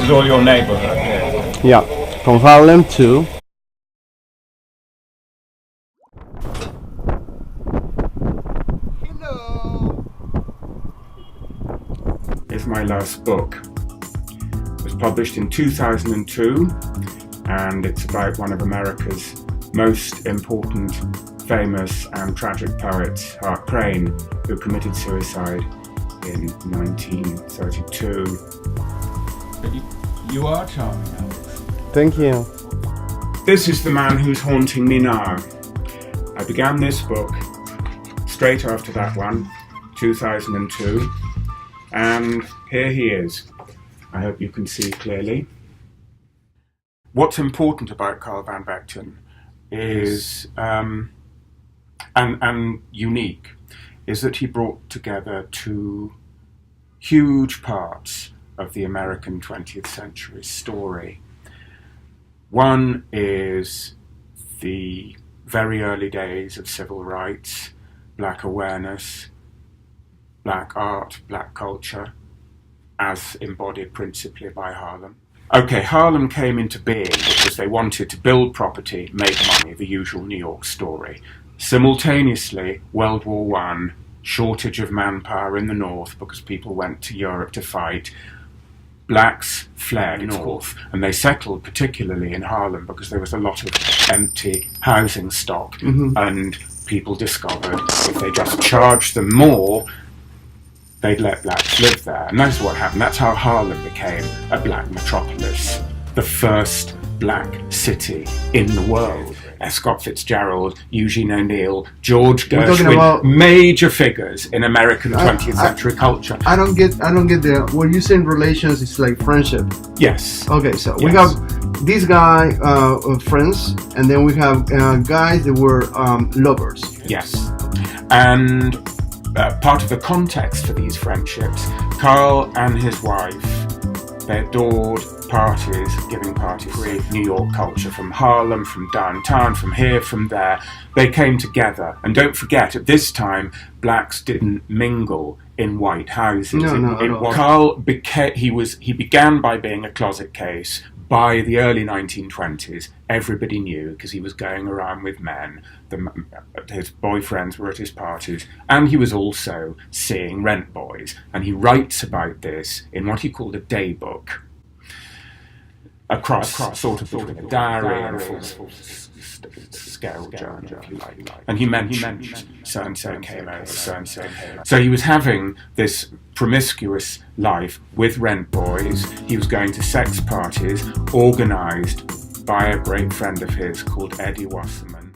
is all your neighborhood here? Yeah, from Harlem to... It's my last book. It was published in 2002 and it's about one of America's most important, famous and tragic poets, Mark Twain, who committed suicide in 1932. You are charming, Alex. Thank you. This is the man who's haunting me now. I began this book straight after that one, 2002, and here he is. I hope you can see clearly. What's important about Carl van Vechten is, and unique, is that he brought together two huge parts of the American 20th century story. One is the very early days of civil rights, black awareness, black art, black culture, as embodied principally by Harlem. Okay, Harlem came into being because they wanted to build property, make money, the usual New York story. Simultaneously, World War I, shortage of manpower in the north because people went to Europe to fight. Blacks fled north, and they settled particularly in Harlem because there was a lot of empty housing stock, and people discovered if they just charged them more, they'd let blacks live there. And that's what happened. That's how Harlem became a black metropolis, the first black city in the world. Scott Fitzgerald, Eugene O'Neill, George Gershwin, major figures in American 20th century culture. I don't get the, what you say in relations is like friendship. Yes. Okay, so we have this guy, friends, and then we have guys that were lovers. Yes. And part of the context for these friendships, Carl and his wife, they adored parties, giving parties, New York culture, from Harlem, from downtown, from here, from there. They came together, and don't forget, at this time, blacks didn't mingle in white houses. Carl began by being a closet case. By the early 1920s, everybody knew because he was going around with men. His boyfriends were at his parties, and he was also seeing rent boys. And he writes about this in what he called a day book. Across sort of between a diary and a full-scale journal, if you like. And he mentioned so-and-so came over, so-and-so. So he was having this promiscuous life with rent boys. He was going to sex parties organised by a great friend of his called Eddie Wasserman.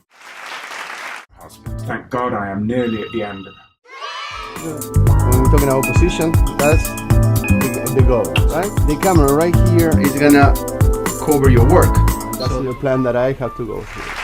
Thank God I am nearly at the end of it. When we're talking about position, that's the goal, right? The camera right here is gonna cover your work. That's the plan that I have to go through.